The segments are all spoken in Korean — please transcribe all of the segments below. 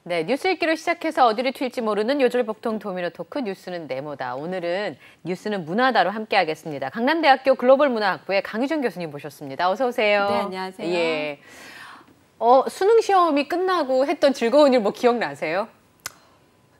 네, 뉴스 읽기로 시작해서 어디를 튈지 모르는 요절복통 도미노 토크 뉴스는 네모다. 오늘은 뉴스는 문화다로 함께하겠습니다. 강남대학교 글로벌문화학부의 강희준 교수님 모셨습니다. 어서 오세요. 네, 안녕하세요. 예. 수능 시험이 끝나고 했던 즐거운 일 뭐 기억나세요?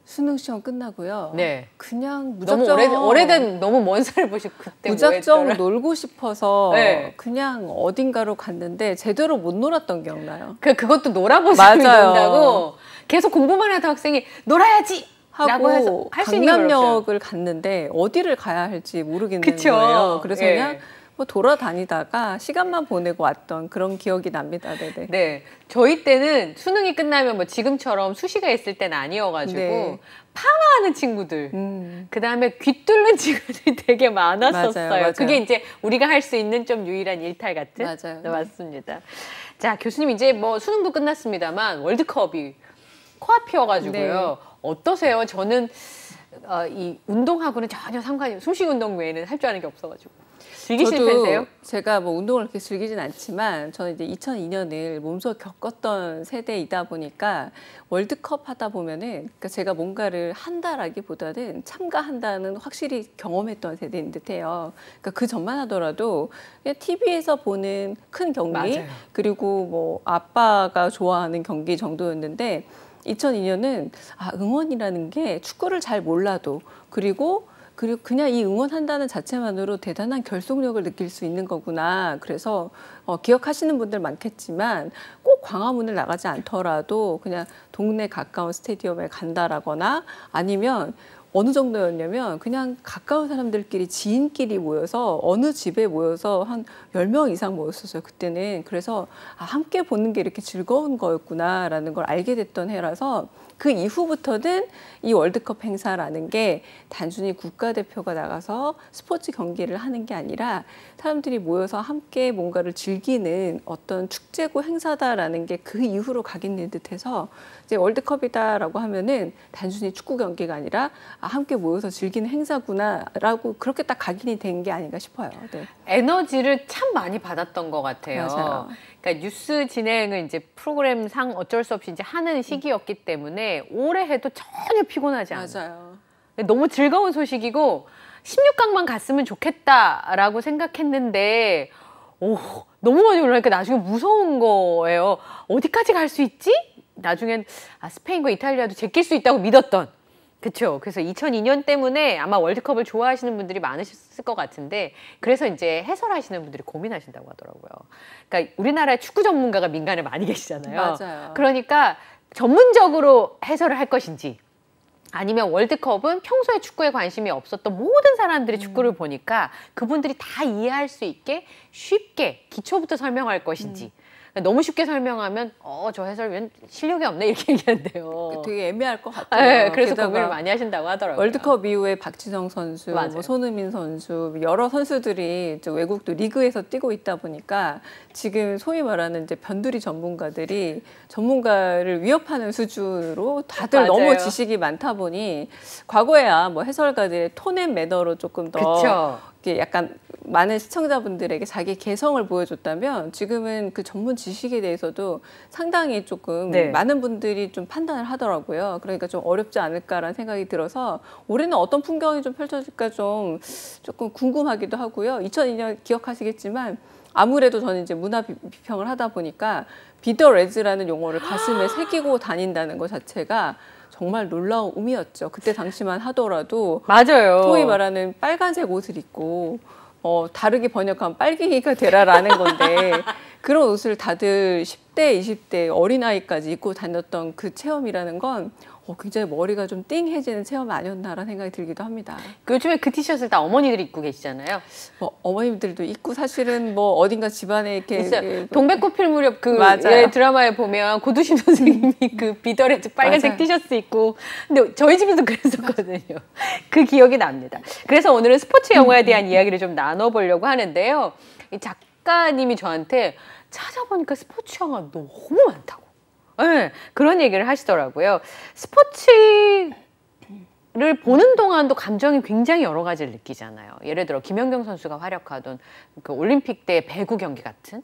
수능 시험 끝나고요. 네. 그냥 무작정 너무 오래된 너무 먼 살 보시고 그때 무작정 놀고 싶어서 네. 그냥 어딘가로 갔는데 제대로 못 놀았던 기억나요. 그것도 놀아보시면 된다고 계속 공부만 하던 학생이 놀아야지 하고 강남역을 갔는데 어디를 가야 할지 모르겠는 거예요. 그래서 그냥 뭐 돌아다니다가 시간만 보내고 왔던 그런 기억이 납니다. 네네. 네, 저희 때는 수능이 끝나면 뭐 지금처럼 수시가 있을 때는 아니어가지고 네. 파마하는 친구들, 그 다음에 귀 뚫는 친구들이 되게 많았었어요. 맞아요. 그게 이제 우리가 할 수 있는 좀 유일한 일탈 같은. 맞아요. 네, 맞습니다. 자, 교수님 이제 뭐 수능도 끝났습니다만 월드컵이 코앞이어가지고요. 네. 어떠세요? 저는 이 운동하고는 전혀 상관이, 숨쉬기 운동 외에는 할 줄 아는 게 없어가지고. 즐기시는 편이세요? 제가 뭐 운동을 그렇게 즐기진 않지만 저는 이제 2002년을 몸소 겪었던 세대이다 보니까 월드컵 하다 보면은 그러니까 제가 뭔가를 한다라기보다는 참가한다는 확실히 경험했던 세대인 듯해요. 그러니까 그 전만 하더라도 그냥 TV에서 보는 큰 경기 맞아요. 그리고 뭐 아빠가 좋아하는 경기 정도였는데 2002년은 응원이라는 게 축구를 잘 몰라도 그리고 그냥 이 응원한다는 자체만으로 대단한 결속력을 느낄 수 있는 거구나. 그래서 기억하시는 분들 많겠지만 꼭 광화문을 나가지 않더라도 그냥 동네 가까운 스테디움에 간다라거나 아니면 어느 정도였냐면 그냥 가까운 사람들끼리 지인끼리 모여서 어느 집에 모여서 한 10명 이상 모였었어요. 그때는. 그래서 함께 보는 게 이렇게 즐거운 거였구나라는 걸 알게 됐던 해라서 그 이후부터는 이 월드컵 행사라는 게 단순히 국가대표가 나가서 스포츠 경기를 하는 게 아니라 사람들이 모여서 함께 뭔가를 즐기는 어떤 축제고 행사다라는 게 그 이후로 각인된 듯해서 이제 월드컵이다라고 하면은 단순히 축구 경기가 아니라 함께 모여서 즐기는 행사구나라고 그렇게 딱 각인이 된 게 아닌가 싶어요. 네. 에너지를 참 많이 받았던 것 같아요. 맞아요. 그러니까 뉴스 진행을 이제 프로그램 상 어쩔 수 없이 이제 하는 시기였기 때문에 오래 해도 전혀 피곤하지 않아요. 맞아요. 너무 즐거운 소식이고 16강만 갔으면 좋겠다라고 생각했는데 너무 많이 올라가니까 나중에 무서운 거예요. 어디까지 갈 수 있지? 나중엔 스페인과 이탈리아도 제낄 수 있다고 믿었던. 그렇죠. 그래서 2002년 때문에 아마 월드컵을 좋아하시는 분들이 많으셨을 것 같은데 그래서 이제 해설하시는 분들이 고민하신다고 하더라고요. 그러니까 우리나라의 축구 전문가가 민간에 많이 계시잖아요. 맞아요. 그러니까 전문적으로 해설을 할 것인지 아니면 월드컵은 평소에 축구에 관심이 없었던 모든 사람들이 축구를 보니까 그분들이 다 이해할 수 있게 쉽게 기초부터 설명할 것인지 너무 쉽게 설명하면 저 해설위원 실력이 없네 이렇게 얘기한대요. 되게 애매할 것 같아요. 네, 그래서 고민을 많이 하신다고 하더라고요. 월드컵 이후에 박지성 선수, 뭐 손흥민 선수 여러 선수들이 외국도 리그에서 뛰고 있다 보니까 지금 소위 말하는 이제 변두리 전문가들이 전문가를 위협하는 수준으로 다들 맞아요. 너무 지식이 많다 보니 과거에야 뭐 해설가들의 톤 앤 매너로 조금 더 그쵸. 약간 많은 시청자분들에게 자기 개성을 보여줬다면 지금은 그 전문 지식에 대해서도 상당히 조금 많은 분들이 좀 판단을 하더라고요. 그러니까 좀 어렵지 않을까라는 생각이 들어서 올해는 어떤 풍경이 좀 펼쳐질까 조금 궁금하기도 하고요. 2002년 기억하시겠지만 아무래도 저는 이제 문화 비평을 하다 보니까 비더 레즈라는 용어를 가슴에 새기고 다닌다는 것 자체가 정말 놀라운 의미였죠. 그때 당시만 하더라도 맞아요. 소위 말하는 빨간색 옷을 입고 다르게 번역하면 빨갱이가 되라라는 건데 그런 옷을 다들 10대, 20대 어린아이까지 입고 다녔던 그 체험이라는 건 굉장히 머리가 좀 띵해지는 체험이 아니었나라는 생각이 들기도 합니다. 요즘에 그 티셔츠를 다 어머니들이 입고 계시잖아요. 어머님들도 입고 사실은 뭐 어딘가 집안에 이렇게 동백꽃 필 무렵 드라마에 보면 고두심 선생님이 그 비더레즈 빨간색 티셔츠 입고 근데 저희 집에도 그랬었거든요. 그 기억이 납니다. 그래서 오늘은 스포츠 영화에 대한 이야기를 좀 나눠보려고 하는데요. 이 작가님이 저한테 찾아보니까 스포츠 영화 너무 많다고. 네, 그런 얘기를 하시더라고요. 스포츠를 보는 동안도 감정이 굉장히 여러 가지를 느끼잖아요. 예를 들어 김연경 선수가 활약하던 그 올림픽 때 배구 경기 같은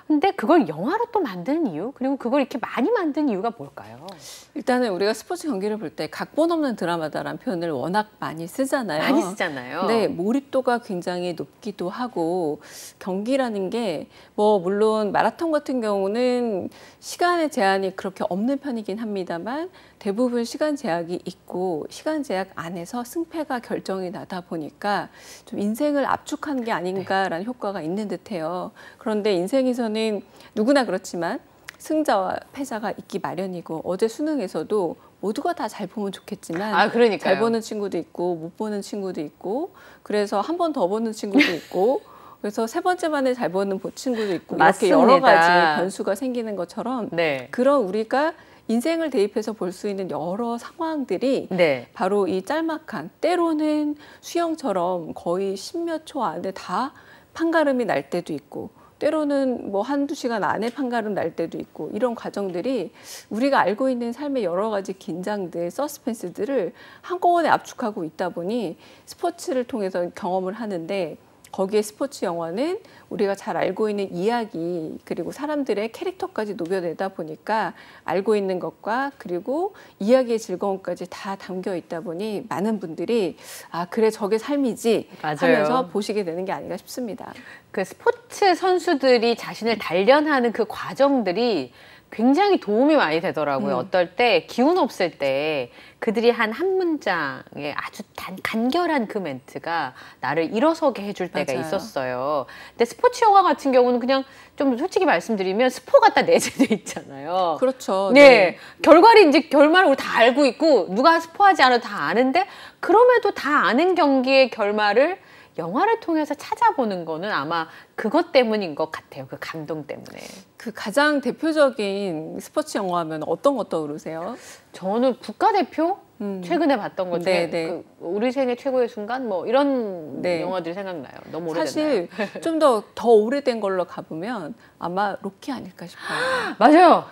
근데 그걸 영화로 또 만드는 이유, 그리고 그걸 이렇게 많이 만든 이유가 뭘까요? 일단은 우리가 스포츠 경기를 볼 때 각본 없는 드라마다라는 표현을 워낙 많이 쓰잖아요. 많이 쓰잖아요. 네, 몰입도가 굉장히 높기도 하고 경기라는 게 뭐 물론 마라톤 같은 경우는 시간의 제한이 그렇게 없는 편이긴 합니다만 대부분 시간 제약이 있고 시간 제약 안에서 승패가 결정이 나다 보니까 좀 인생을 압축한 게 아닌가라는 효과가 있는 듯해요. 그런데 인생에서는 누구나 그렇지만 승자와 패자가 있기 마련이고 어제 수능에서도 모두가 다 잘 보면 좋겠지만 그러니까요. 잘 보는 친구도 있고 못 보는 친구도 있고 그래서 한 번 더 보는 친구도 있고 그래서 세 번째 만에 잘 보는 친구도 있고 이렇게 여러 가지 변수가 생기는 것처럼 네. 그런 우리가 인생을 대입해서 볼 수 있는 여러 상황들이 네. 바로 이 짤막한 때로는 수영처럼 거의 십몇 초 안에 다 판가름이 날 때도 있고 때로는 뭐 한두 시간 안에 판가름 날 때도 있고 이런 과정들이 우리가 알고 있는 삶의 여러 가지 긴장들, 서스펜스들을 한꺼번에 압축하고 있다 보니 스포츠를 통해서 경험을 하는데 거기에 스포츠 영화는 우리가 잘 알고 있는 이야기 그리고 사람들의 캐릭터까지 녹여내다 보니까 알고 있는 것과 그리고 이야기의 즐거움까지 다 담겨 있다 보니 많은 분들이 아 그래 저게 삶이지 맞아요. 하면서 보시게 되는 게 아닌가 싶습니다. 그 스포츠 선수들이 자신을 단련하는 그 과정들이 굉장히 도움이 많이 되더라고요. 어떨 때 기운 없을 때 그들이 한 문장에 아주 간결한 그 멘트가 나를 일어서게 해줄 때가 맞아요. 있었어요. 근데 스포츠 영화 같은 경우는 그냥 좀 솔직히 말씀드리면 스포가 다 내재돼 있잖아요. 그렇죠. 네. 결말을 우리 다 알고 있고 누가 스포하지 않아도 다 아는데 그럼에도 다 아는 경기의 결말을 영화를 통해서 찾아보는 거는 아마 그것 때문인 것 같아요. 그 감동 때문에. 그 가장 대표적인 스포츠 영화 하면 어떤 거 떠오르세요? 저는 국가대표 최근에 봤던 것 중에 그 우리 생애 최고의 순간 뭐 이런 영화들이 생각나요. 너무 오래됐나요? 사실 좀 더 오래된 걸로 가보면 아마 로키 아닐까 싶어요. 맞아요.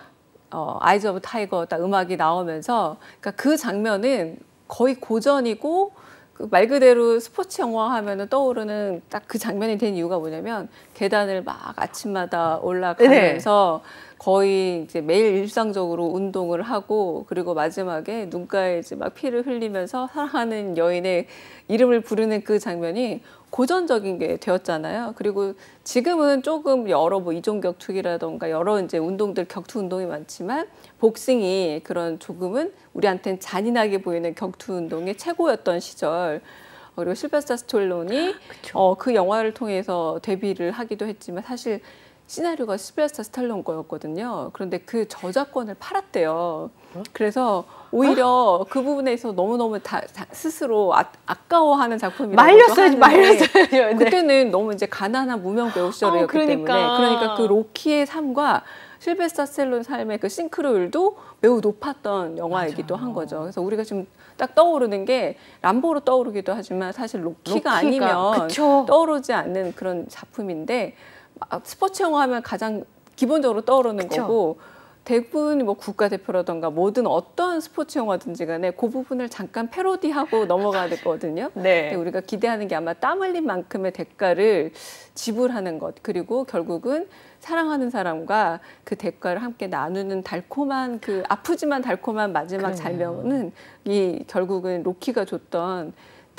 아이즈 오브 타이거 딱 음악이 나오면서 그러니까 그 장면은 거의 고전이고 그 말 그대로 스포츠 영화 하면은 떠오르는 딱 그 장면이 된 이유가 뭐냐면 계단을 막 아침마다 올라가면서 거의 이제 매일 일상적으로 운동을 하고 그리고 마지막에 눈가에 이제 막 피를 흘리면서 사랑하는 여인의 이름을 부르는 그 장면이 고전적인 게 되었잖아요. 그리고 지금은 조금 여러 뭐 이종격 투기라던가 여러 이제 운동들 격투 운동이 많지만 복싱이 그런 조금은 우리한테는 잔인하게 보이는 격투 운동의 최고였던 시절. 그리고 실베스터 스탈론이 그 영화를 통해서 데뷔를 하기도 했지만 사실 시나리오가 실베스터 스탈론 거였거든요. 그런데 그 저작권을 팔았대요. 그래서 오히려 그 부분에서 너무너무 스스로 아까워하는 작품이라고 말렸어요. 그때는 너무 이제 가난한 무명 배우 시절이었기 때문에 그러니까 그 로키의 삶과 실베스터 스탈론 삶의 그 싱크로율도 매우 높았던 영화이기도 한 거죠. 그래서 우리가 지금 딱 떠오르는 게 람보로 떠오르기도 하지만 사실 로키가 아니면 떠오르지 않는 그런 작품인데 스포츠 영화 하면 가장 기본적으로 떠오르는 거고 대부분 뭐 국가대표라던가 모든 어떤 스포츠 영화든지 간에 그 부분을 잠깐 패러디하고 넘어가거든요. 근데 우리가 기대하는 게 아마 땀 흘린 만큼의 대가를 지불하는 것 그리고 결국은 사랑하는 사람과 그 대가를 함께 나누는 달콤한 그 아프지만 달콤한 마지막 장면은 이 결국은 로키가 줬던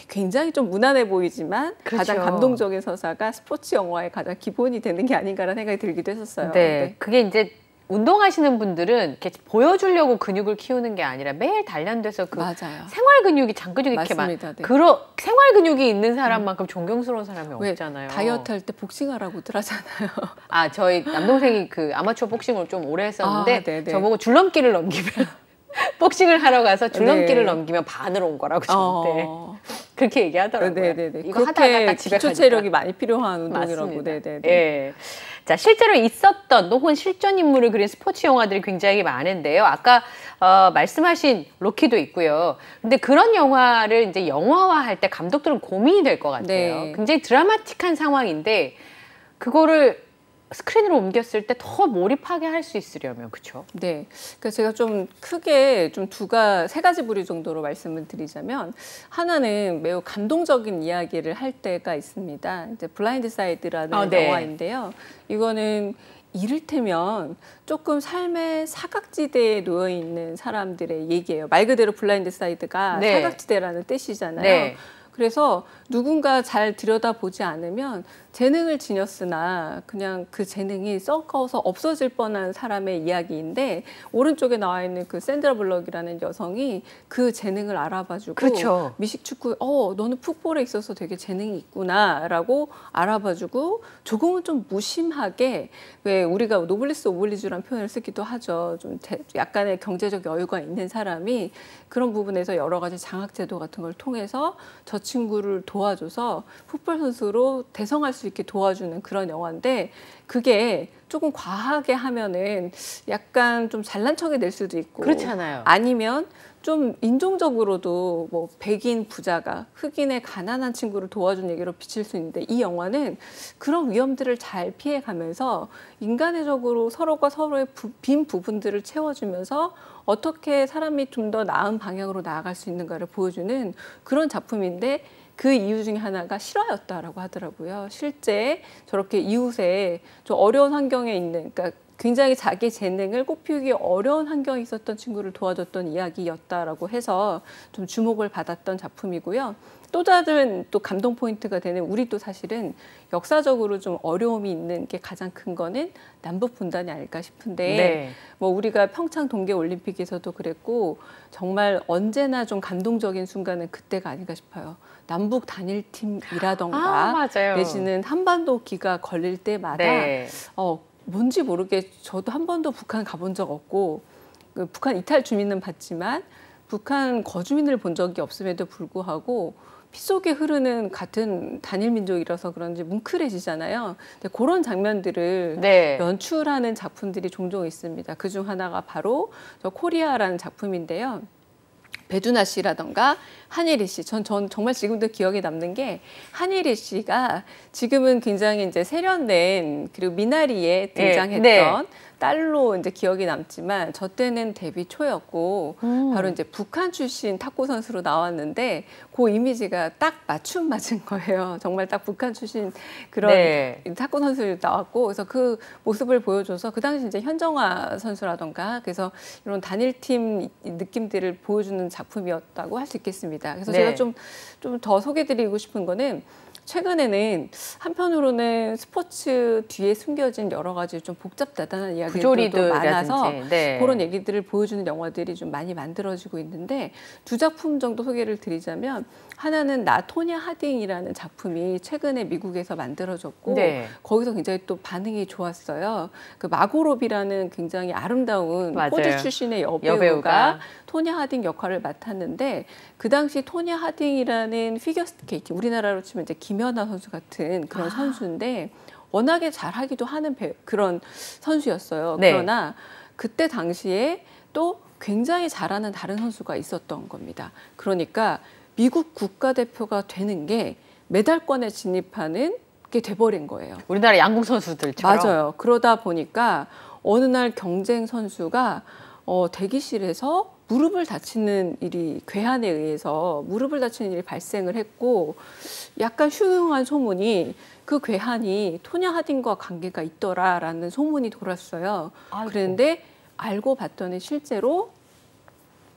굉장히 좀 무난해 보이지만 가장 감동적인 서사가 스포츠 영화의 가장 기본이 되는 게 아닌가라는 생각이 들기도 했었어요. 그게 이제 운동하시는 분들은 이렇게 보여주려고 근육을 키우는 게 아니라 매일 단련돼서 그 생활 근육이 장 근육이 이렇게 생활 근육이 있는 사람만큼 존경스러운 사람이 없잖아요. 다이어트 할 때 복싱하라고들 하잖아요. 저희 남동생이 그 아마추어 복싱을 좀 오래 했었는데 저보고 줄넘기를 넘기면 복싱을 하러 가서 줄넘기를 넘기면 반으로 온 거라고 저한테 그렇게 얘기하더라고요. 이거 하다가 딱 집에 기초 체력이 많이 필요한 운동이라고. 자, 실제로 있었던 혹은 실존 인물을 그린 스포츠 영화들이 굉장히 많은데요. 아까 말씀하신 로키도 있고요. 근데 그런 영화를 이제 영화화할 때 감독들은 고민이 될 것 같아요. 굉장히 드라마틱한 상황인데 그거를 스크린으로 옮겼을 때 더 몰입하게 할 수 있으려면 그렇죠? 그러니까 제가 좀 크게 좀 세 가지 부류 정도로 말씀을 드리자면 하나는 매우 감동적인 이야기를 할 때가 있습니다. 이제 블라인드 사이드라는 영화인데요. 이거는 이를테면 조금 삶의 사각지대에 놓여 있는 사람들의 얘기예요. 말 그대로 블라인드 사이드가 네. 사각지대라는 뜻이잖아요. 네. 그래서 누군가 잘 들여다보지 않으면 재능을 지녔으나 그냥 그 재능이 썩어서 없어질 뻔한 사람의 이야기인데, 오른쪽에 나와 있는 그 샌드라 블럭이라는 여성이 그 재능을 알아봐주고 그렇죠. 미식축구 너는 풋볼에 있어서 되게 재능이 있구나라고 알아봐주고, 조금은 좀 무심하게, 왜 우리가 노블리스 오블리주라는 표현을 쓰기도 하죠. 좀 약간의 경제적 여유가 있는 사람이 그런 부분에서 여러 가지 장학제도 같은 걸 통해서 저 친구를 도와줘서 풋볼 선수로 대성할 수 있게 도와주는 그런 영화인데, 그게 조금 과하게 하면은 약간 좀 잘난 척이 될 수도 있고, 그렇잖아요. 아니면 좀 인종적으로도 뭐 백인 부자가 흑인의 가난한 친구를 도와준 얘기로 비칠 수 있는데, 이 영화는 그런 위험들을 잘 피해가면서 인간적으로 서로가 서로의 빈 부분들을 채워주면서 어떻게 사람이 좀 더 나은 방향으로 나아갈 수 있는가를 보여주는 그런 작품인데, 그 이유 중에 하나가 실화였다라고 하더라고요. 실제 저렇게 이웃에 좀 어려운 환경에 있는, 그러니까 굉장히 자기 재능을 꽃피우기 어려운 환경에 있었던 친구를 도와줬던 이야기였다라고 해서 좀 주목을 받았던 작품이고요. 또 다른 또 감동 포인트가 되는, 우리도 사실은 역사적으로 좀 어려움이 있는 게 가장 큰 거는 남북 분단이 아닐까 싶은데, 네. 뭐 우리가 평창 동계 올림픽에서도 그랬고 정말 언제나 좀 감동적인 순간은 그때가 아닌가 싶어요. 남북 단일팀이라던가 맞아요. 내지는 한반도 기가 걸릴 때마다 네. 뭔지 모르게 저도 한 번도 북한 가본 적 없고, 그 북한 이탈 주민은 봤지만 북한 거주민을 본 적이 없음에도 불구하고 피 속에 흐르는 같은 단일 민족이라서 그런지 뭉클해지잖아요. 근데 그런 장면들을 네. 연출하는 작품들이 종종 있습니다. 그중 하나가 바로 저 코리아라는 작품인데요. 배두나 씨라던가 한예리 씨, 전 정말 지금도 기억에 남는 게, 한예리 씨가 지금은 굉장히 이제 세련된, 그리고 미나리에 등장했던 네. 딸로 이제 기억이 남지만, 저 때는 데뷔 초였고 바로 이제 북한 출신 탁구 선수로 나왔는데, 그 이미지가 딱 맞춤 맞은 거예요. 정말 딱 북한 출신 그런 네. 탁구 선수 나왔고, 그래서 그 모습을 보여줘서 그 당시 이제 현정화 선수라던가, 그래서 이런 단일팀 느낌들을 보여주는 작품이었다고 할 수 있겠습니다. 그래서 네. 제가 좀 더 소개드리고 싶은 거는, 최근에는 한편으로는 스포츠 뒤에 숨겨진 여러 가지 좀 복잡다단한 이야기들도 많아서 네. 그런 얘기들을 보여주는 영화들이 좀 많이 만들어지고 있는데, 두 작품 정도 소개를 드리자면, 하나는 나 토냐 하딩이라는 작품이 최근에 미국에서 만들어졌고 네. 거기서 굉장히 또 반응이 좋았어요. 그 마고로비라는 굉장히 아름다운 맞아요. 호주 출신의 여배우가 토냐 하딩 역할을 맡았는데, 그 당시 토냐 하딩이라는 피겨스케이팅, 우리나라로 치면 이제 김연아 선수 같은 그런 선수인데 워낙에 잘하기도 하는 그런 선수였어요. 네. 그러나 그때 당시에 또 굉장히 잘하는 다른 선수가 있었던 겁니다. 그러니까 미국 국가대표가 되는 게 메달권에 진입하는 게 돼버린 거예요. 우리나라 양궁 선수들처럼. 맞아요. 그러다 보니까 어느 날 경쟁 선수가 대기실에서 무릎을 다치는 일이, 괴한에 의해서 무릎을 다치는 일이 발생을 했고, 약간 흉흉한 소문이, 그 괴한이 토냐 하딩과 관계가 있더라라는 소문이 돌았어요. 아이고. 그런데 알고 봤더니 실제로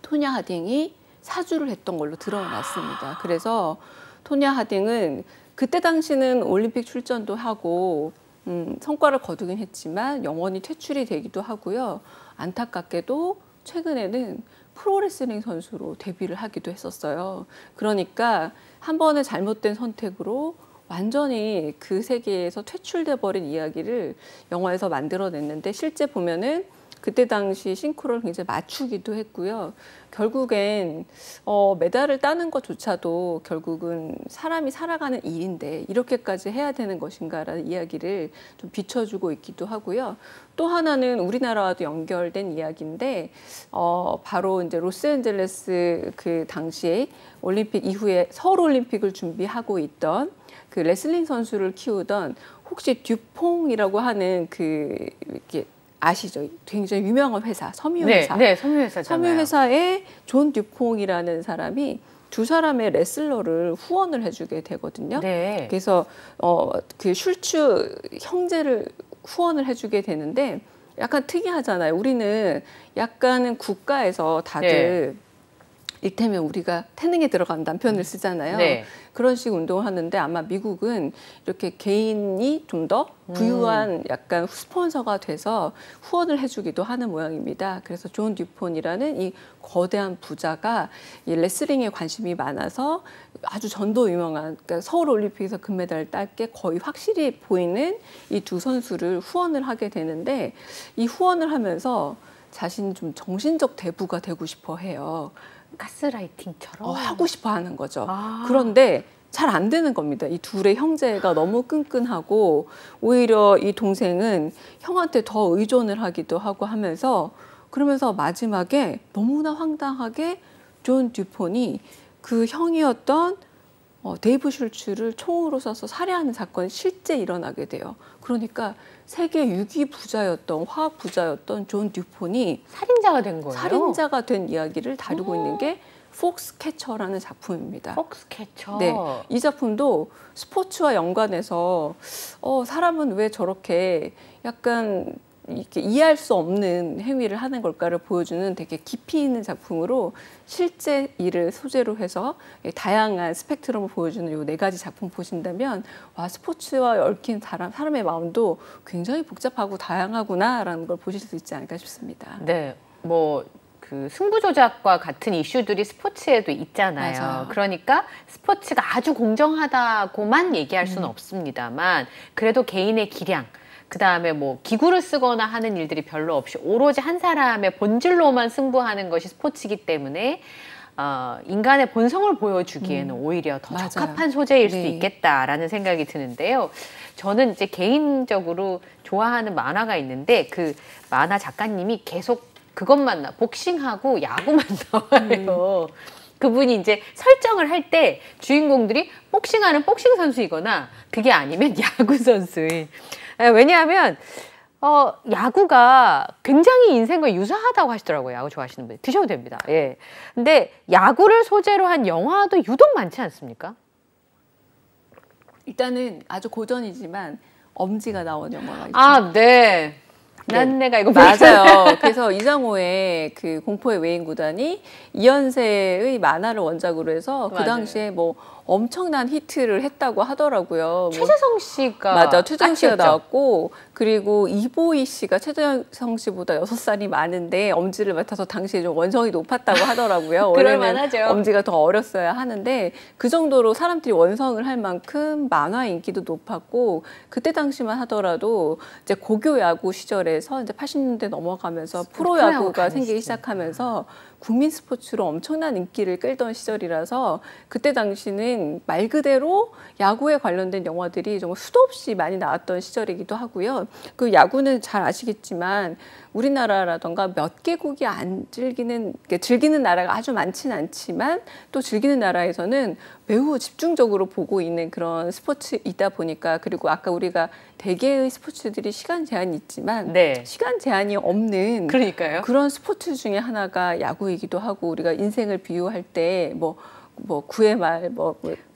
토냐 하딩이 사주를 했던 걸로 드러났습니다. 그래서 토냐 하딩은 그때 당시는 올림픽 출전도 하고 성과를 거두긴 했지만 영원히 퇴출이 되기도 하고요. 안타깝게도 최근에는 프로레슬링 선수로 데뷔를 하기도 했었어요. 그러니까 한 번의 잘못된 선택으로 완전히 그 세계에서 퇴출돼 버린 이야기를 영화에서 만들어냈는데, 실제 보면은 그때 당시 싱크로를 굉장히 맞추기도 했고요. 결국엔 메달을 따는 것조차도 결국은 사람이 살아가는 일인데 이렇게까지 해야 되는 것인가라는 이야기를 좀 비춰주고 있기도 하고요. 또 하나는 우리나라와도 연결된 이야기인데, 바로 이제 로스앤젤레스 그 당시에 올림픽 이후에 서울 올림픽을 준비하고 있던 그 레슬링 선수를 키우던, 혹시 듀퐁이라고 하는 그 이렇게 아시죠? 굉장히 유명한 회사, 섬유회사. 네, 섬유회사잖아요. 섬유회사의 존 듀퐁이라는 사람이 두 사람의 레슬러를 후원을 해주게 되거든요. 네. 그래서 그 슐츠 형제를 후원을 해주게 되는데 약간 특이하잖아요. 우리는 약간은 국가에서 다들 이를테면 우리가 태능에 들어간다는 표현을 쓰잖아요. 네. 그런 식 운동을 하는데 아마 미국은 이렇게 개인이 좀 더 부유한 약간 스폰서가 돼서 후원을 해주기도 하는 모양입니다. 그래서 존 듀폰이라는 이 거대한 부자가 이 레슬링에 관심이 많아서 아주 전도 유명한, 그러니까 서울 올림픽에서 금메달을 딸 게 거의 확실히 보이는 이 두 선수를 후원을 하게 되는데 이 후원을 하면서 자신이 좀 정신적 대부가 되고 싶어 해요. 가스라이팅처럼 하고 싶어 하는 거죠. 아. 그런데 잘 안 되는 겁니다. 이 둘의 형제가 너무 끈끈하고 오히려 이 동생은 형한테 더 의존을 하기도 하고 하면서 그러면서 마지막에 너무나 황당하게 존 듀폰이 그 형이었던 데이브 슐츠를 총으로 쏴서 살해하는 사건이 실제 일어나게 돼요. 그러니까 세계 6위 부자였던 화학 부자였던 존 듀폰이 살인자가 된 거예요. 살인자가 된 이야기를 다루고 있는 게 폭스캐쳐라는 작품입니다. 폭스캐쳐. 네, 이 작품도 스포츠와 연관해서 사람은 왜 저렇게 약간 이렇게 이해할 수 없는 행위를 하는 걸까를 보여주는 되게 깊이 있는 작품으로 실제 일을 소재로 해서 다양한 스펙트럼을 보여주는 이 4가지 작품 보신다면 와, 스포츠와 얽힌 사람의 마음도 굉장히 복잡하고 다양하구나라는 걸 보실 수 있지 않을까 싶습니다. 네, 뭐 그 승부 조작과 같은 이슈들이 스포츠에도 있잖아요. 맞아요. 그러니까 스포츠가 아주 공정하다고만 얘기할 수는 없습니다만 그래도 개인의 기량, 그 다음에 뭐 기구를 쓰거나 하는 일들이 별로 없이 오로지 한 사람의 본질로만 승부하는 것이 스포츠이기 때문에 인간의 본성을 보여주기에는 오히려 더 맞아요. 적합한 소재일 수 네. 있겠다라는 생각이 드는데요. 저는 이제 개인적으로 좋아하는 만화가 있는데 그 만화 작가님이 계속 그것만 복싱하고 야구만 나와요. 그분이 이제 설정을 할 때 주인공들이 복싱하는 복싱 선수이거나 그게 아니면 야구 선수인. 왜냐하면 야구가 굉장히 인생과 유사하다고 하시더라고요. 야구 좋아하시는 분들 드셔도 됩니다. 예. 근데 야구를 소재로 한 영화도 유독 많지 않습니까? 일단은 아주 고전이지만 엄지가 나온 영화가 있죠. 아, 네. 난 네. 내가 이거 맞아요. 그래서 이장호의 그 공포의 외인구단이 이현세의 만화를 원작으로 해서 그 맞아요. 당시에 뭐 엄청난 히트를 했다고 하더라고요. 최재성 씨가 맞아, 최재성 씨가 아치였죠? 나왔고 그리고 이보희 씨가 최재성 씨보다 6살이 많은데 엄지를 맡아서 당시에 좀 원성이 높았다고 하더라고요. 원래는 그럴만하죠. 엄지가 더 어렸어야 하는데 그 정도로 사람들이 원성을 할 만큼 만화 인기도 높았고 그때 당시만 하더라도 이제 고교 야구 시절에서 이제 80년대 넘어가면서 프로야구가 생기기 시작하면서 국민 스포츠로 엄청난 인기를 끌던 시절이라서 그때 당시는 말 그대로 야구에 관련된 영화들이 정말 수도 없이 많이 나왔던 시절이기도 하고요. 그 야구는 잘 아시겠지만 우리나라라던가 몇 개국이 안 즐기는 나라가 아주 많지는 않지만 또 즐기는 나라에서는 매우 집중적으로 보고 있는 그런 스포츠이다 보니까 그리고 아까 우리가 대개의 스포츠들이 시간 제한이 있지만 네. 시간 제한이 없는 그러니까요. 그런 스포츠 중에 하나가 야구이기도 하고 우리가 인생을 비유할 때 뭐 9회 말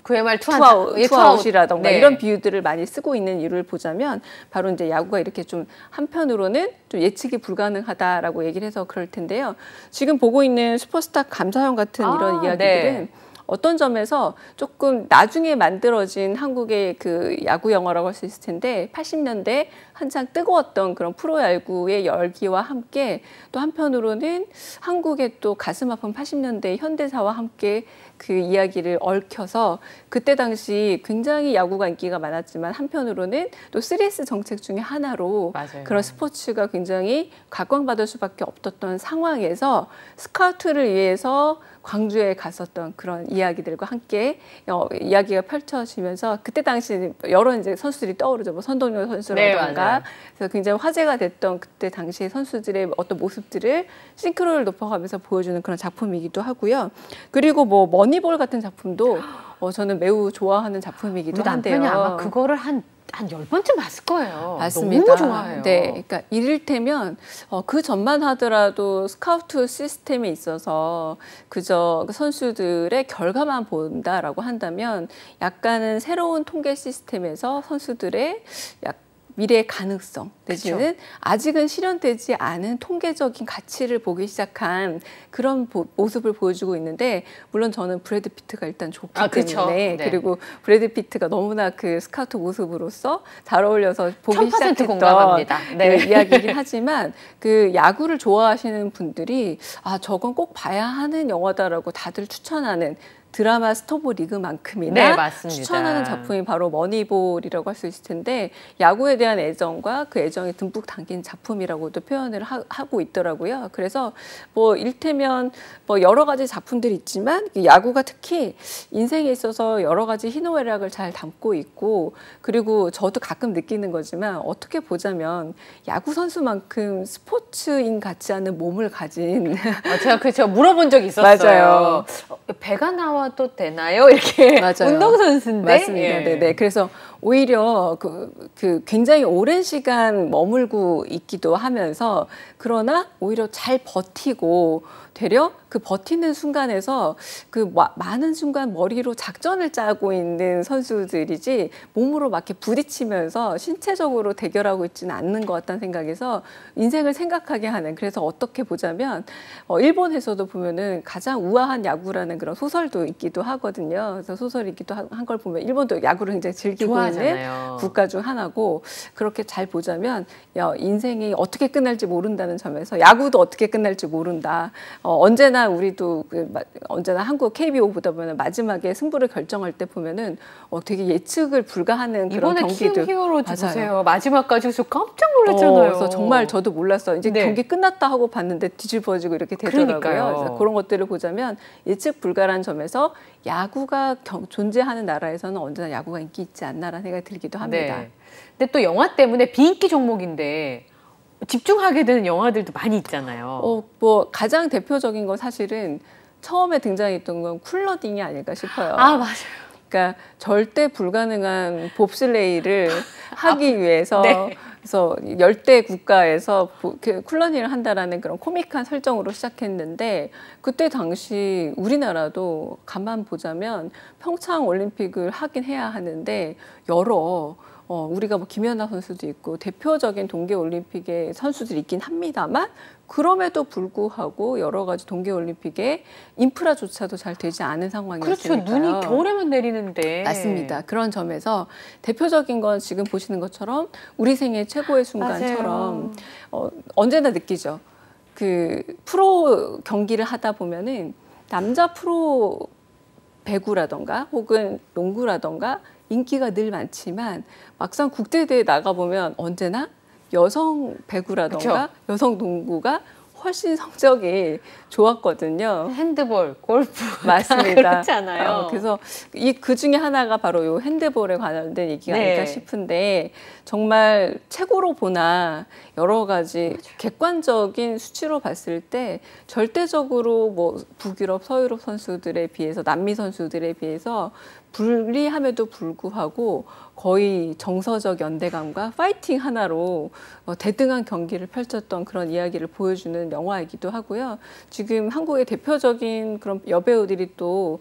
그의 말 투아웃이라던가 네. 이런 비유들을 많이 쓰고 있는 이유를 보자면 바로 이제 야구가 이렇게 좀 한편으로는 좀 예측이 불가능하다라고 얘기를 해서 그럴 텐데요. 지금 보고 있는 슈퍼스타 감사형 같은 이런 이야기들은 네. 어떤 점에서 조금 나중에 만들어진 한국의 그 야구 영화라고 할 수 있을 텐데 80년대 한창 뜨거웠던 그런 프로야구의 열기와 함께 또 한편으로는 한국의 또 가슴 아픈 80년대 현대사와 함께 그 이야기를 얽혀서 그때 당시 굉장히 야구가 인기가 많았지만 한편으로는 또 3S 정책 중에 하나로 맞아요. 그런 스포츠가 굉장히 각광받을 수밖에 없었던 상황에서 스카우트를 위해서 광주에 갔었던 그런 이야기들과 함께 이야기가 펼쳐지면서 그때 당시 여러 이제 선수들이 떠오르죠. 뭐 선동열 선수라던가 네, 그래서 굉장히 화제가 됐던 그때 당시 선수들의 어떤 모습들을 싱크로를 높여가면서 보여주는 그런 작품이기도 하고요. 그리고 뭐 머니볼 같은 작품도 저는 매우 좋아하는 작품이기도 우리 한데요. 남편이 아마 그거를 한 10번쯤 봤을 거예요. 맞습니다. 너무 좋아해요. 네, 그러니까 이를테면 그 전만 하더라도 스카우트 시스템에 있어서 그저 그 선수들의 결과만 본다라고 한다면 약간은 새로운 통계 시스템에서 선수들의 미래의 가능성 내지는 아직은 실현되지 않은 통계적인 가치를 보기 시작한 그런 모습을 보여주고 있는데, 물론 저는 브래드 피트가 일단 좋기 때문에, 네. 그리고 브래드 피트가 너무나 그 스카우트 모습으로서 잘 어울려서 보기 시작했던 공감합니다. 네. 그 이야기이긴 하지만, 그 야구를 좋아하시는 분들이 저건 꼭 봐야 하는 영화다라고 다들 추천하는 드라마 스토브 리그만큼이나 네, 추천하는 작품이 바로 머니볼이라고 할 수 있을 텐데, 야구에 대한 애정과 그 애정이 듬뿍 담긴 작품이라고도 표현을 하고 있더라고요. 그래서 뭐 일테면 뭐 여러 가지 작품들이 있지만 야구가 특히 인생에 있어서 여러 가지 희노애락을 잘 담고 있고, 그리고 저도 가끔 느끼는 거지만 어떻게 보자면 야구 선수만큼 스포츠인 같지 않은 몸을 가진 제가 물어본 적이 있었어요. 맞아요. 배가 나와도 되나요? 이렇게 운동선수인데. 맞습니다. 예. 네네. 그래서 오히려 그 굉장히 오랜 시간 머물고 있기도 하면서, 그러나 오히려 잘 버티고 되려 그 버티는 순간에서 그 많은 순간 머리로 작전을 짜고 있는 선수들이지 몸으로 막 이렇게 부딪히면서 신체적으로 대결하고 있지는 않는 것 같다는 생각에서 인생을 생각하게 하는, 그래서 어떻게 보자면 일본에서도 보면은 가장 우아한 야구라는 그런 소설도 있기도 하거든요. 그래서 소설이기도 한 걸 보면 일본도 야구를 굉장히 즐기고 좋아하잖아요. 있는 국가 중 하나고, 그렇게 잘 보자면 인생이 어떻게 끝날지 모른다는 점에서 야구도 어떻게 끝날지 모른다. 언제나 우리도 언제나 한국 KBO 보다 보면 마지막에 승부를 결정할 때 보면은 되게 예측을 불가하는 그런 경기들. 이번에 키움 히어로즈 보세요. 마지막까지 저 깜짝 놀랐잖아요. 그래서 정말 저도 몰랐어요. 이제 경기 끝났다 하고 봤는데 뒤집어지고 이렇게 되더라고요. 그래서 그런 것들을 보자면 예측 불가라는 점에서 야구가 존재하는 나라에서는 언제나 야구가 인기 있지 않나라는 생각이 들기도 합니다. 네. 근데 또 영화 때문에 비인기 종목인데 집중하게 되는 영화들도 많이 있잖아요. 뭐 가장 대표적인 건 사실은 처음에 등장했던 건 쿨러딩이 아닐까 싶어요. 맞아요. 그러니까 절대 불가능한 봅슬레이를 하기 위해서 네. 그래서 열대 국가에서 쿨러닝을 한다라는 그런 코믹한 설정으로 시작했는데, 그때 당시 우리나라도 가만 보자면 평창 올림픽을 하긴 해야 하는데 우리가 뭐 김연아 선수도 있고 대표적인 동계올림픽의 선수들이 있긴 합니다만, 그럼에도 불구하고 여러 가지 동계올림픽의 인프라조차도 잘 되지 않은 상황이었으니까요. 그렇죠. 눈이 겨울에만 내리는데. 맞습니다. 그런 점에서 대표적인 건 지금 보시는 것처럼 우리 생애 최고의 순간처럼 언제나 느끼죠. 그 프로 경기를 하다 보면은 남자 프로 배구라던가 혹은 농구라던가 인기가 늘 많지만 막상 국제대회에 나가보면 언제나 여성 배구라던가 그쵸? 여성 농구가 훨씬 성적이 좋았거든요. 핸드볼, 골프 맞습니다. 그렇잖아요. 그래서 그 중에 하나가 바로 이 핸드볼에 관련된 얘기가 아닐까 싶은데, 정말 최고로 보나 여러 가지 맞아요. 객관적인 수치로 봤을 때 절대적으로 뭐 북유럽, 서유럽 선수들에 비해서 남미 선수들에 비해서 불리함에도 불구하고 거의 정서적 연대감과 파이팅 하나로 대등한 경기를 펼쳤던 그런 이야기를 보여주는 영화이기도 하고요. 지금 한국의 대표적인 그런 여배우들이 또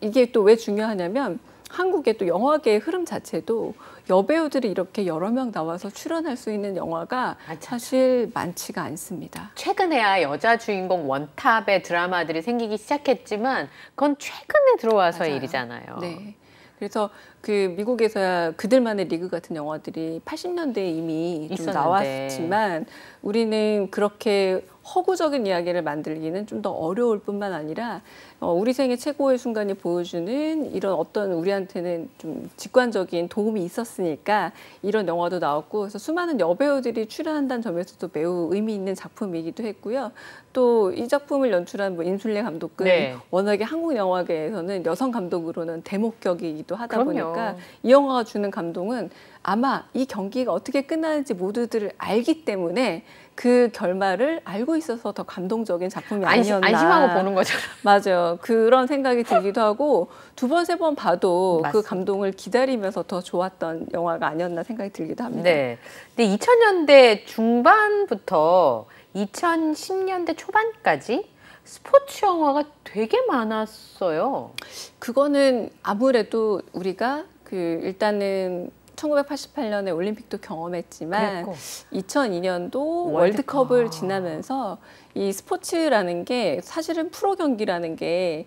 이게 또 왜 중요하냐면, 한국의 또 영화계의 흐름 자체도 여배우들이 이렇게 여러 명 나와서 출연할 수 있는 영화가 사실 많지가 않습니다. 최근에야 여자 주인공 원탑의 드라마들이 생기기 시작했지만 그건 최근에 들어와서의 맞아요. 일이잖아요. 네. 그래서 그 미국에서야 그들만의 리그 같은 영화들이 80년대에 이미 좀 나왔지만, 우리는 그렇게 허구적인 이야기를 만들기는 좀 더 어려울 뿐만 아니라 우리 생애 최고의 순간이 보여주는 이런 어떤 우리한테는 좀 직관적인 도움이 있었으니까 이런 영화도 나왔고, 그래서 수많은 여배우들이 출연한다는 점에서도 매우 의미 있는 작품이기도 했고요. 또 이 작품을 연출한 임순례 감독은 워낙에 한국 영화계에서는 여성 감독으로는 대목격이기도 하다 보니까 이 영화가 주는 감동은 아마 이 경기가 어떻게 끝나는지 모두들 알기 때문에 그 결말을 알고 있어서 더 감동적인 작품이 아니었나. 안심하고 보는 거죠. 맞아요. 그런 생각이 들기도 하고 두 번, 세 번 봐도 맞습니다. 그 감동을 기다리면서 더 좋았던 영화가 아니었나 생각이 들기도 합니다. 네. 근데 2000년대 중반부터 2010년대 초반까지 스포츠 영화가 되게 많았어요. 그거는 아무래도 우리가 일단은 1988년에 올림픽도 경험했지만 그랬고. 2002년도 월드컵. 월드컵을 지나면서 이 스포츠라는 게 사실은 프로 경기라는 게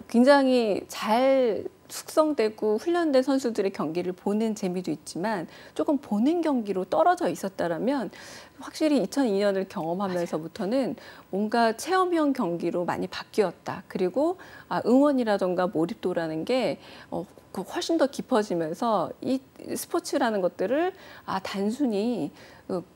굉장히 잘 숙성되고 훈련된 선수들의 경기를 보는 재미도 있지만 조금 보는 경기로 떨어져 있었다라면 확실히 2002년을 경험하면서부터는 뭔가 체험형 경기로 많이 바뀌었다. 그리고 응원이라던가 몰입도라는 게 훨씬 더 깊어지면서 이 스포츠라는 것들을 단순히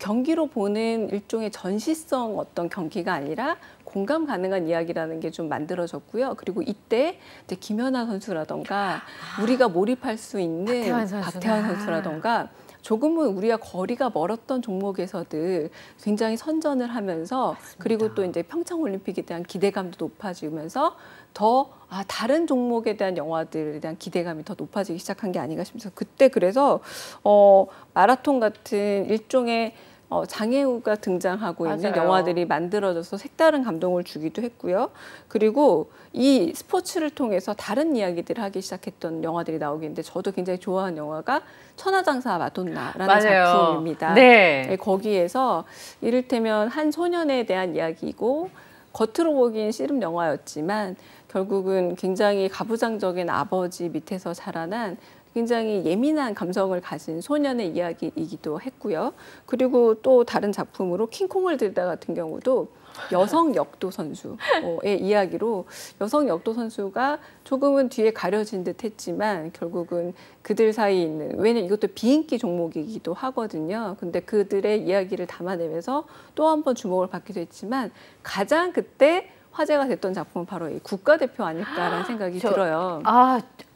경기로 보는 일종의 전시성 어떤 경기가 아니라 공감 가능한 이야기라는 게 좀 만들어졌고요. 그리고 이때 이제 김연아 선수라던가 우리가 몰입할 수 있는 박태환 선수라던가 조금은 우리가 거리가 멀었던 종목에서들 굉장히 선전을 하면서 맞습니다. 그리고 또 이제 평창올림픽에 대한 기대감도 높아지면서 더 다른 종목에 대한 영화들에 대한 기대감이 더 높아지기 시작한 게 아닌가 싶습니다. 그때 그래서 마라톤 같은 일종의 장애우가 등장하고 맞아요. 있는 영화들이 만들어져서 색다른 감동을 주기도 했고요. 그리고 이 스포츠를 통해서 다른 이야기들을 하기 시작했던 영화들이 나오게 했는데 저도 굉장히 좋아하는 영화가 천하장사 마돈나라는 맞아요. 작품입니다. 네. 거기에서 이를테면 한 소년에 대한 이야기이고 겉으로 보기엔 씨름 영화였지만 결국은 굉장히 가부장적인 아버지 밑에서 자라난 굉장히 예민한 감성을 가진 소년의 이야기이기도 했고요. 그리고 또 다른 작품으로 킹콩을 들다 같은 경우도 여성 역도 선수의 이야기로 여성 역도 선수가 조금은 뒤에 가려진 듯 했지만 결국은 그들 사이에 있는 왜냐면 이것도 비인기 종목이기도 하거든요. 근데 그들의 이야기를 담아내면서 또 한 번 주목을 받기도 했지만 가장 그때 화제가 됐던 작품은 바로 이 국가대표 아닐까라는 생각이 들어요.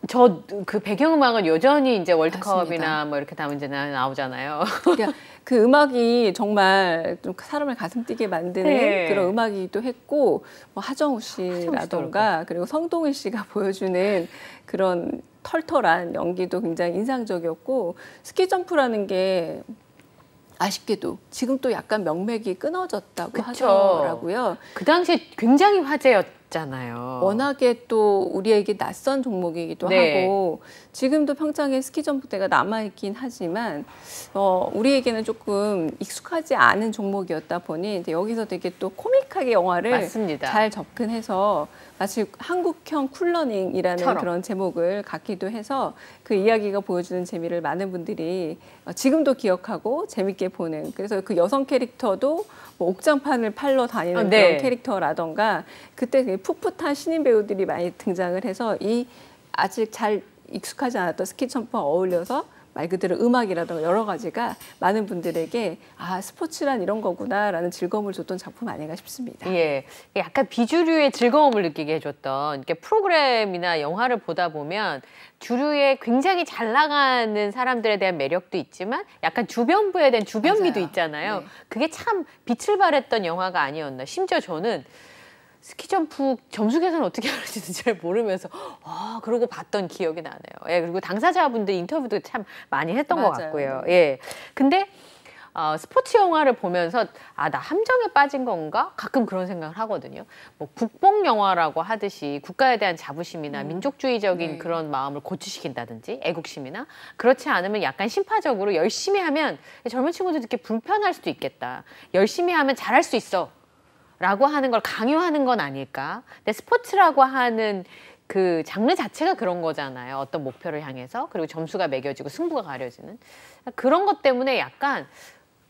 저 그 배경음악은 여전히 이제 월드컵이나 맞습니다. 뭐 이렇게 문제나 나오잖아요. 그러니까 그 음악이 정말 좀 사람을 가슴 뛰게 만드는 네. 그런 음악이기도 했고 뭐 하정우 씨라던가 그리고 성동일 씨가 보여주는 그런 털털한 연기도 굉장히 인상적이었고 스키 점프라는 게 아쉽게도 지금 또 약간 명맥이 끊어졌다고 그쵸. 하더라고요. 그 당시에 굉장히 화제였잖아요. 워낙에 또 우리에게 낯선 종목이기도 네. 하고 지금도 평창에 스키 점프대가 남아있긴 하지만 우리에게는 조금 익숙하지 않은 종목이었다 보니 여기서 되게 또 코믹하게 영화를 맞습니다. 잘 접근해서 마치 한국형 쿨러닝이라는 처럼. 그런 제목을 갖기도 해서 그 이야기가 보여주는 재미를 많은 분들이 지금도 기억하고 재밌게 보는 그래서 그 여성 캐릭터도 뭐 옥장판을 팔러 다니는 네. 그런 캐릭터라던가 그때 풋풋한 신인 배우들이 많이 등장을 해서 이 아직 잘 익숙하지 않았던 스키 점프와 어울려서 말 그대로 음악이라든가 여러 가지가 많은 분들에게 스포츠란 이런 거구나라는 즐거움을 줬던 작품 아닌가 싶습니다. 예, 약간 비주류의 즐거움을 느끼게 해줬던 이렇게 프로그램이나 영화를 보다 보면 주류에 굉장히 잘 나가는 사람들에 대한 매력도 있지만 약간 주변부에 대한 주변미도 맞아요. 있잖아요. 네. 그게 참 빛을 발했던 영화가 아니었나. 심지어 저는 스키점프 점수 계산 어떻게 하는지도 잘 모르면서 그러고 봤던 기억이 나네요. 예, 그리고 당사자분들 인터뷰도 참 많이 했던 맞아요. 것 같고요. 예, 근데 스포츠 영화를 보면서 나 함정에 빠진 건가? 가끔 그런 생각을 하거든요. 뭐 국뽕 영화라고 하듯이 국가에 대한 자부심이나 민족주의적인 네. 그런 마음을 고취시킨다든지 애국심이나 그렇지 않으면 약간 심파적으로 열심히 하면 젊은 친구들 이렇게 불편할 수도 있겠다. 열심히 하면 잘할 수 있어. 라고 하는 걸 강요하는 건 아닐까? 근데 스포츠라고 하는 그 장르 자체가 그런 거잖아요. 어떤 목표를 향해서 그리고 점수가 매겨지고 승부가 가려지는 그런 것 때문에 약간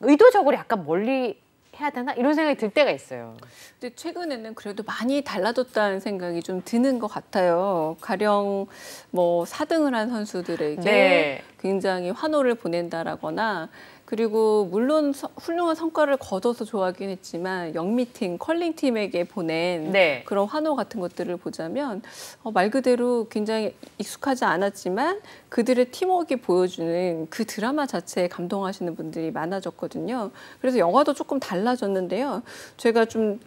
의도적으로 약간 멀리 해야 되나? 이런 생각이 들 때가 있어요. 근데 최근에는 그래도 많이 달라졌다는 생각이 좀 드는 것 같아요. 가령 뭐 4등을 한 선수들에게 네. 굉장히 환호를 보낸다라거나 그리고 물론 훌륭한 성과를 거둬서 좋아하긴 했지만 영미팀, 컬링팀에게 보낸 네. 그런 환호 같은 것들을 보자면 말 그대로 굉장히 익숙하지 않았지만 그들의 팀워크가 보여주는 그 드라마 자체에 감동하시는 분들이 많아졌거든요. 그래서 영화도 조금 달라졌는데요. 제가 좀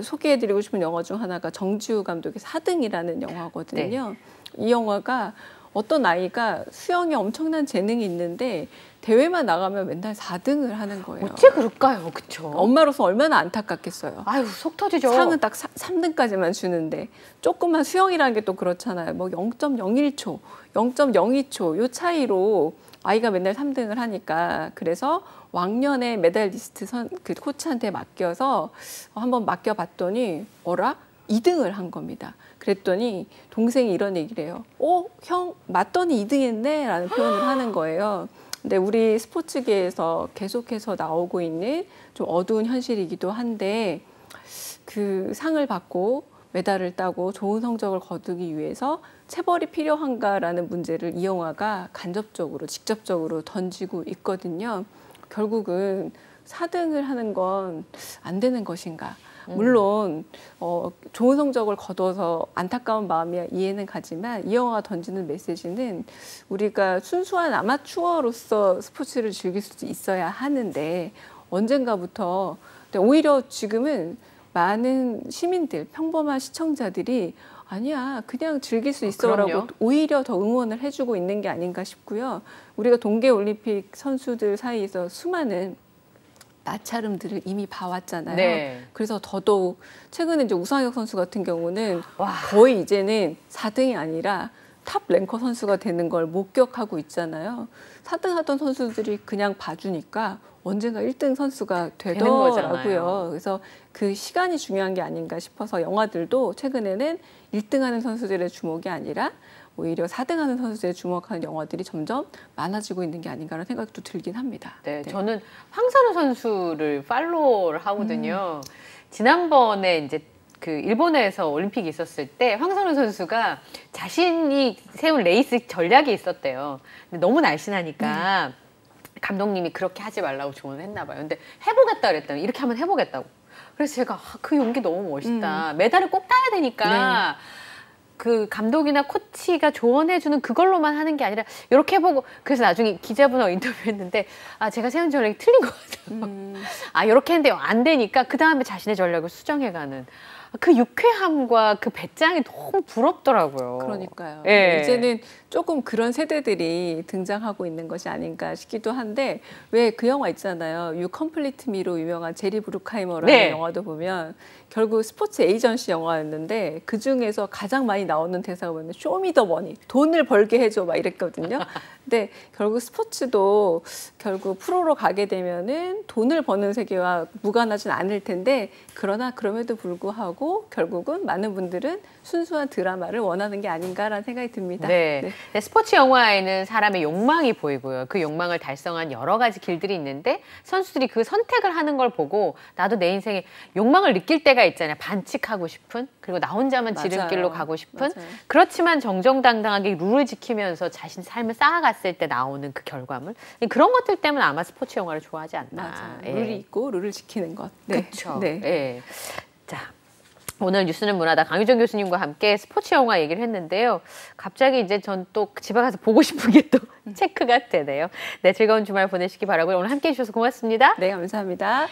소개해드리고 싶은 영화 중 하나가 정지우 감독의 4등이라는 영화거든요. 네. 이 영화가 어떤 아이가 수영에 엄청난 재능이 있는데 대회만 나가면 맨날 4등을 하는 거예요. 어째 그럴까요? 그쵸? 엄마로서 얼마나 안타깝겠어요. 아유, 속 터지죠. 상은 딱 3등까지만 주는데 조금만 수영이라는 게 또 그렇잖아요. 뭐 0.01초, 0.02초 요 차이로 아이가 맨날 3등을 하니까 그래서 왕년에 메달리스트 그 코치한테 맡겨서 한번 맡겨봤더니 어라? 2등을 한 겁니다. 그랬더니 동생이 이런 얘기를 해요. 형 맞더니 2등 했네? 라는 표현을 하는 거예요. 근데 우리 스포츠계에서 계속해서 나오고 있는 좀 어두운 현실이기도 한데 그 상을 받고 메달을 따고 좋은 성적을 거두기 위해서 체벌이 필요한가라는 문제를 이 영화가 간접적으로 직접적으로 던지고 있거든요. 결국은 4등을 하는 건 안 되는 것인가. 물론 좋은 성적을 거둬서 안타까운 마음이 이해는 가지만 이 영화가 던지는 메시지는 우리가 순수한 아마추어로서 스포츠를 즐길 수 있어야 하는데 언젠가부터 오히려 지금은 많은 시민들, 평범한 시청자들이 아니야, 그냥 즐길 수 있어라고 오히려 더 응원을 해주고 있는 게 아닌가 싶고요. 우리가 동계올림픽 선수들 사이에서 수많은 나차름들을 이미 봐왔잖아요. 네. 그래서 더더욱 최근에 이제 우상혁 선수 같은 경우는 거의 이제는 4등이 아니라 탑 랭커 선수가 되는 걸 목격하고 있잖아요. 4등 하던 선수들이 그냥 봐주니까 언젠가 1등 선수가 되더라고요. 그래서 그 시간이 중요한 게 아닌가 싶어서 영화들도 최근에는 1등하는 선수들의 주목이 아니라 오히려 4등하는 선수들의 주목하는 영화들이 점점 많아지고 있는 게 아닌가라는 생각도 들긴 합니다. 네, 저는 황선우 선수를 팔로우를 하거든요. 지난번에 이제 그 일본에서 올림픽이 있었을 때 황선우 선수가 자신이 세운 레이스 전략이 있었대요. 근데 너무 날씬하니까 감독님이 그렇게 하지 말라고 조언을 했나 봐요. 근데 해보겠다 그랬더니 이렇게 한번 해보겠다고. 그래서 제가 그 용기 너무 멋있다. 메달을 꼭 따야 되니까 그 감독이나 코치가 조언해주는 그걸로만 하는 게 아니라 이렇게 해보고 그래서 나중에 기자분하고 인터뷰했는데 제가 세운 전략이 틀린 것 같아요. 이렇게 했는데 안 되니까 그 다음에 자신의 전략을 수정해가는 그 유쾌함과 그 배짱이 너무 부럽더라고요. 그러니까요. 네. 이제는 조금 그런 세대들이 등장하고 있는 것이 아닌가 싶기도 한데 왜 그 영화 있잖아요. You Complete Me로 유명한 제리 브루크하이머라는 영화도 보면 결국 스포츠 에이전시 영화였는데 그중에서 가장 많이 나오는 대사가 뭐냐면 Show me the money. 돈을 벌게 해줘 막 이랬거든요. 근데 결국 스포츠도 결국 프로로 가게 되면은 돈을 버는 세계와 무관하진 않을 텐데 그러나 그럼에도 불구하고 결국은 많은 분들은 순수한 드라마를 원하는 게 아닌가라는 생각이 듭니다. 네. 스포츠 영화에는 사람의 욕망이 보이고요. 그 욕망을 달성한 여러 가지 길들이 있는데 선수들이 그 선택을 하는 걸 보고 나도 내 인생에 욕망을 느낄 때가 있잖아요. 반칙하고 싶은 그리고 나 혼자만 지름길로 가고 싶은 그렇지만 정정당당하게 룰을 지키면서 자신 삶을 쌓아갔을 때 나오는 그 결과물 그런 것들 때문에 아마 스포츠 영화를 좋아하지 않나. 룰이 있고 룰을 지키는 것. 그렇죠. 자. 오늘 뉴스는 문화다 강유정 교수님과 함께 스포츠 영화 얘기를 했는데요. 갑자기 이제 전 또 집에 가서 보고 싶은 게 또 체크가 되네요. 네, 즐거운 주말 보내시기 바라고요. 오늘 함께해 주셔서 고맙습니다. 네, 감사합니다.